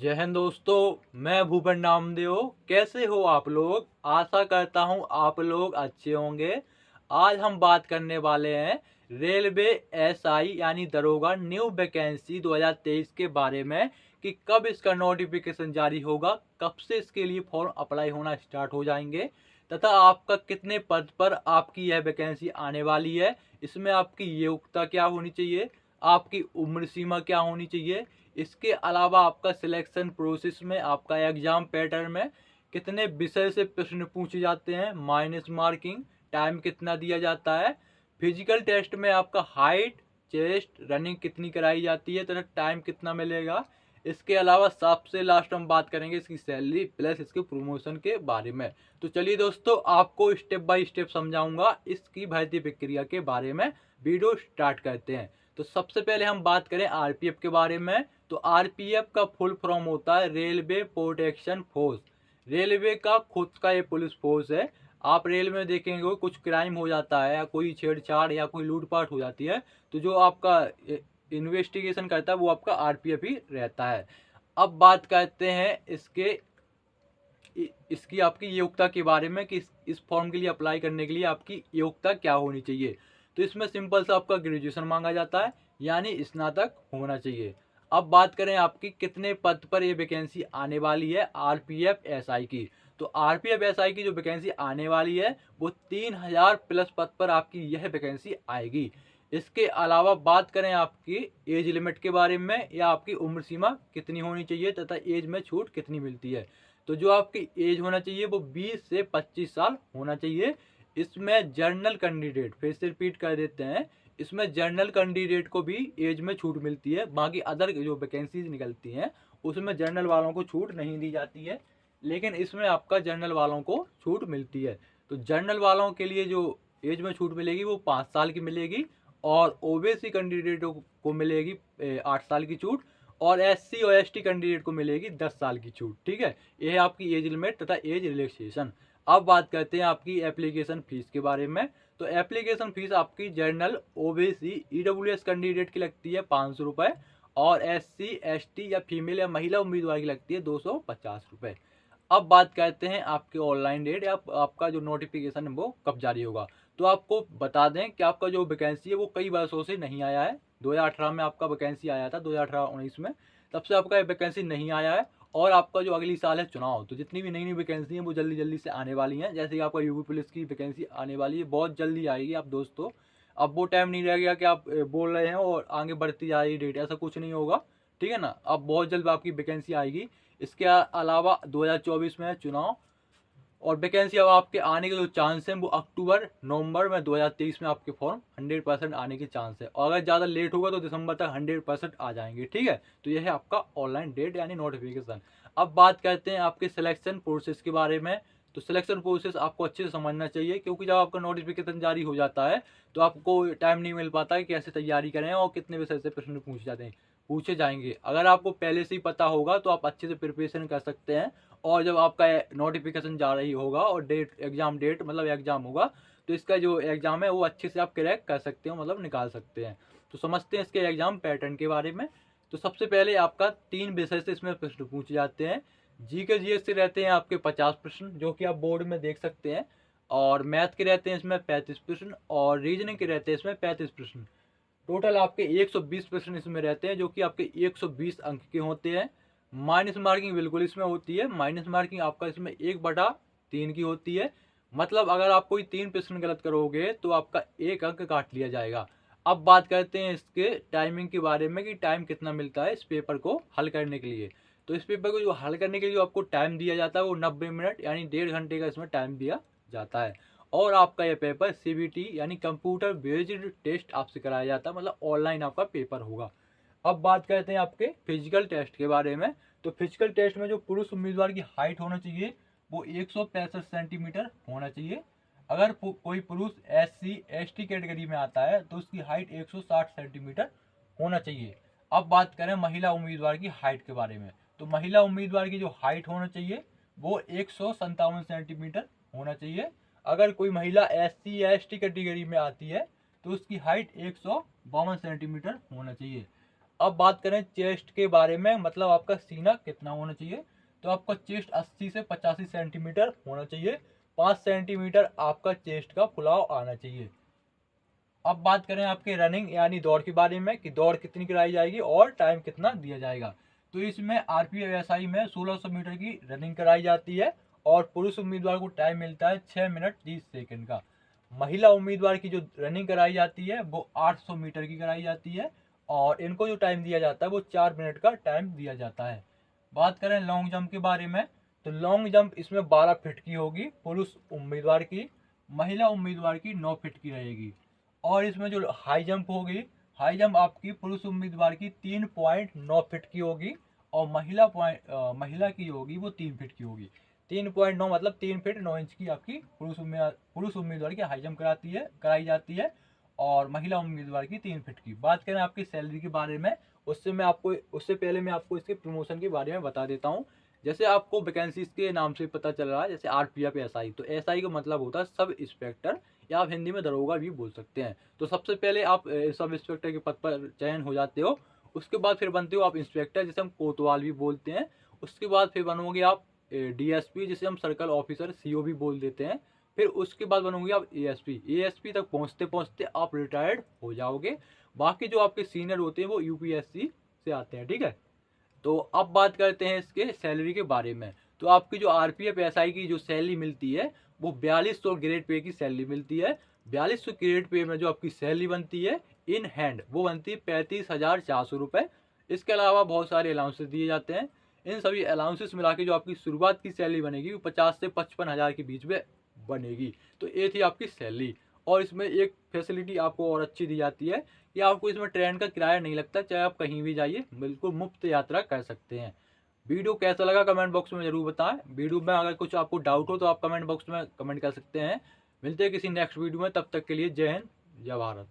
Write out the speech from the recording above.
जय हिंद दोस्तों, मैं भूपेन नामदेव। कैसे हो आप लोग? आशा करता हूँ आप लोग अच्छे होंगे। आज हम बात करने वाले हैं रेलवे एसआई यानी दरोगा न्यू वैकेंसी 2023 के बारे में कि कब इसका नोटिफिकेशन जारी होगा, कब से इसके लिए फॉर्म अप्लाई होना स्टार्ट हो जाएंगे तथा आपका कितने पद पर आपकी यह वैकेंसी आने वाली है। इसमें आपकी योग्यता क्या होनी चाहिए, आपकी उम्र सीमा क्या होनी चाहिए, इसके अलावा आपका सिलेक्शन प्रोसेस में आपका एग्जाम पैटर्न में कितने विषय से प्रश्न पूछे जाते हैं, माइनस मार्किंग, टाइम कितना दिया जाता है, फिजिकल टेस्ट में आपका हाइट, चेस्ट, रनिंग कितनी कराई जाती है तथा टाइम कितना मिलेगा। इसके अलावा सबसे लास्ट हम बात करेंगे इसकी सैलरी प्लस इसके प्रमोशन के बारे में। तो चलिए दोस्तों, आपको स्टेप बाय स्टेप समझाऊंगा इसकी भर्ती प्रक्रिया के बारे में। वीडियो स्टार्ट करते हैं। तो सबसे पहले हम बात करें आरपीएफ के बारे में। तो आरपीएफ का फुल फॉर्म होता है रेलवे प्रोटेक्शन फोर्स। रेलवे का खुद का ये पुलिस फोर्स है। आप रेल में देखेंगे कुछ क्राइम हो जाता है या कोई छेड़छाड़ या कोई लूटपाट हो जाती है, तो जो आपका इन्वेस्टिगेशन करता है वो आपका आरपीएफ ही रहता है। अब बात करते हैं इसकी आपकी योग्यता के बारे में कि इस फॉर्म के लिए अप्लाई करने के लिए आपकी योग्यता क्या होनी चाहिए। तो इसमें सिंपल सा आपका ग्रेजुएशन मांगा जाता है, यानी स्नातक होना चाहिए। अब बात करें आपकी कितने पद पर ये वैकेंसी आने वाली है आरपीएफ एसआई की। तो आरपीएफ एसआई की जो वैकेंसी आने वाली है वो 3000 प्लस पद पर आपकी यह वैकेंसी आएगी। इसके अलावा बात करें आपकी एज लिमिट के बारे में या आपकी उम्र सीमा कितनी होनी चाहिए तथा एज में छूट कितनी मिलती है। तो जो आपकी एज होना चाहिए वो 20 से 25 साल होना चाहिए। इसमें जर्नल कैंडिडेट, फिर से रिपीट कर देते हैं, इसमें जर्नल कैंडिडेट को भी एज में छूट मिलती है। बाकी अदर जो वैकेंसीज निकलती हैं उसमें जर्नल वालों को छूट नहीं दी जाती है, लेकिन इसमें आपका जर्नल वालों को छूट मिलती है। तो जर्नल वालों के लिए जो एज में छूट मिलेगी वो 5 साल की मिलेगी, और ओबीसी कैंडिडेटों को मिलेगी 8 साल की छूट, और एससी और एसटी कैंडिडेट को मिलेगी 10 साल की छूट। ठीक है, ये है आपकी एज लिमिट तथा एज रिलैक्सेशन। अब बात करते हैं आपकी एप्लीकेशन फीस के बारे में। तो एप्लीकेशन फीस आपकी जनरल ओबीसी ईडब्ल्यूएस कैंडिडेट की लगती है 500 रुपये, और एससी एसटी या फीमेल या महिला उम्मीदवार की लगती है 250 रुपये। अब बात करते हैं आपके ऑनलाइन डेट या आपका जो नोटिफिकेशन है वो कब जारी होगा। तो आपको बता दें कि आपका जो वैकेंसी है वो कई वर्षों से नहीं आया है। 2018 में आपका वैकेंसी आया था, 2018-19 में, तब से आपका वैकेंसी नहीं आया है। और आपका जो अगली साल है चुनाव, तो जितनी भी नई नई वैकेंसी हैं वो जल्दी जल्दी से आने वाली हैं। जैसे कि आपका यूपी पुलिस की वैकेंसी आने वाली है, बहुत जल्दी आएगी आप दोस्तों। अब वो टाइम नहीं रह गया कि आप बोल रहे हैं और आगे बढ़ती जा रही डेट, ऐसा कुछ नहीं होगा। ठीक है ना, अब बहुत जल्द आपकी वैकेंसी आएगी। इसके अलावा 2024 में है चुनाव, और वैकेंसी अब आपके आने के जो चांस हैं वो अक्टूबर नवंबर में 2023 में आपके फॉर्म 100% आने के चांस है, और अगर ज़्यादा लेट होगा तो दिसंबर तक 100% आ जाएंगे। ठीक है, तो यह है आपका ऑनलाइन डेट यानी नोटिफिकेशन। अब बात करते हैं आपके सिलेक्शन प्रोसेस के बारे में। तो सिलेक्शन प्रोसेस आपको अच्छे से समझना चाहिए, क्योंकि जब आपका नोटिफिकेशन जारी हो जाता है तो आपको टाइम नहीं मिल पाता है कि कैसे तैयारी करें और कितने विषय से प्रश्न पूछे जाएंगे। अगर आपको पहले से ही पता होगा तो आप अच्छे से प्रिपरेशन कर सकते हैं, और जब आपका नोटिफिकेशन जा रही होगा और एग्जाम डेट मतलब एग्जाम होगा, तो इसका जो एग्जाम है वो अच्छे से आप क्रैक कर सकते हो, मतलब निकाल सकते हैं। तो समझते हैं इसके एग्जाम पैटर्न के बारे में। तो सबसे पहले आपका 3 विषय से इसमें प्रश्न पूछे जाते हैं। जी के जीएस से रहते हैं आपके 50 प्रश्न, जो कि आप बोर्ड में देख सकते हैं, और मैथ के रहते हैं इसमें 35 प्रश्न, और रीजनिंग के रहते हैं इसमें 35 प्रश्न। टोटल आपके 120 प्रश्न इसमें रहते हैं, जो कि आपके 120 अंक के होते हैं। माइनस मार्किंग बिल्कुल इसमें होती है। माइनस मार्किंग आपका इसमें 1/3 की होती है। मतलब अगर आप कोई 3 प्रश्न गलत करोगे तो आपका 1 अंक काट लिया जाएगा। अब बात करते हैं इसके टाइमिंग के बारे में कि टाइम कितना मिलता है इस पेपर को हल करने के लिए। तो इस पेपर को जो हल करने के लिए जो आपको टाइम दिया जाता है वो 90 मिनट यानी 1.5 घंटे का इसमें टाइम दिया जाता है। और आपका ये पेपर सीबीटी यानी कंप्यूटर बेस्ड टेस्ट आपसे कराया जाता है, मतलब ऑनलाइन आपका पेपर होगा। अब बात करते हैं आपके फिजिकल टेस्ट के बारे में। तो फिजिकल टेस्ट में जो पुरुष उम्मीदवार की हाइट होना चाहिए वो 165 सेंटीमीटर होना चाहिए। अगर कोई पुरुष एससी एसटी कैटेगरी में आता है तो उसकी हाइट 160 सेंटीमीटर होना चाहिए। अब बात करें महिला उम्मीदवार की हाइट के बारे में। तो महिला उम्मीदवार की जो हाइट होना चाहिए वो 157 सेंटीमीटर होना चाहिए। अगर कोई महिला एससी या एसटी कैटेगरी में आती है तो उसकी हाइट 152 सेंटीमीटर होना चाहिए। अब बात करें चेस्ट के बारे में, मतलब आपका सीना कितना होना चाहिए। तो आपका चेस्ट 80 से 85 सेंटीमीटर होना चाहिए। 5 सेंटीमीटर आपका चेस्ट का फुलाव आना चाहिए। अब बात करें आपके रनिंग यानी दौड़ के बारे में कि दौड़ कितनी कराई जाएगी और टाइम कितना दिया जाएगा। तो इसमें आरपीएफएसआई में 1600 मीटर की रनिंग कराई जाती है और पुरुष उम्मीदवार को टाइम मिलता है 6 मिनट 30 सेकंड का। महिला उम्मीदवार की जो रनिंग कराई जाती है वो 800 मीटर की कराई जाती है और इनको जो टाइम दिया जाता है वो 4 मिनट का टाइम दिया जाता है। बात करें लॉन्ग जंप के बारे में, तो लॉन्ग जंप इसमें 12 फीट की होगी पुरुष उम्मीदवार की, महिला उम्मीदवार की 9 फीट की रहेगी। और इसमें जो हाई जंप होगी, हाई जंप आपकी पुरुष उम्मीदवार की 3.9 फीट की होगी और महिला की होगी वो 3 फीट की होगी। 3.9 मतलब 3 फीट 9 इंच की आपकी पुरुष उम्मीदवार की हाई जंप कराई जाती है और महिला उम्मीदवार की 3 फीट की। बात करें आपकी सैलरी के बारे में, उससे पहले मैं आपको इसके प्रमोशन के बारे में बता देता हूँ। जैसे आपको वैकेंसीज के नाम से पता चल रहा है, जैसे आरपीएफ एसआई, तो एसआई का मतलब होता है सब इंस्पेक्टर या आप हिंदी में दरोगा भी बोल सकते हैं। तो सबसे पहले आप सब इंस्पेक्टर के पद पर चयन हो जाते हो। उसके बाद फिर बनते हो आप इंस्पेक्टर, जिसे हम कोतवाल भी बोलते हैं। उसके बाद फिर बनोगे आप डीएसपी, जिसे हम सर्कल ऑफिसर सीओ भी बोल देते हैं। फिर उसके बाद बनोगे आप एएसपी तक पहुंचते पहुंचते आप रिटायर्ड हो जाओगे। बाकी जो आपके सीनियर होते हैं वो यूपीएससी से आते हैं, ठीक है। तो अब बात करते हैं इसके सैलरी के बारे में। तो आपकी जो आरपीएफ एसआई की जो सैलरी मिलती है वो 4200 ग्रेड पे की सैलरी मिलती है। 4200 ग्रेड पे में जो आपकी सैलरी बनती है इन हैंड वो बनती है 35,400 रुपये। इसके अलावा बहुत सारे अलाउंसेस दिए जाते हैं। इन सभी अलाउंसेस मिला के जो आपकी शुरुआत की सैलरी बनेगी वो 50 से 55,000 के बीच में बनेगी। तो ये थी आपकी सैलरी। और इसमें एक फैसिलिटी आपको और अच्छी दी जाती है कि आपको इसमें ट्रेन का किराया नहीं लगता, चाहे आप कहीं भी जाइए बिल्कुल मुफ्त यात्रा कर सकते हैं। वीडियो कैसा लगा कमेंट बॉक्स में जरूर बताएं। वीडियो में अगर कुछ आपको डाउट हो तो आप कमेंट बॉक्स में कमेंट कर सकते हैं। मिलते हैं किसी नेक्स्ट वीडियो में, तब तक के लिए जय हिंद जय भारत।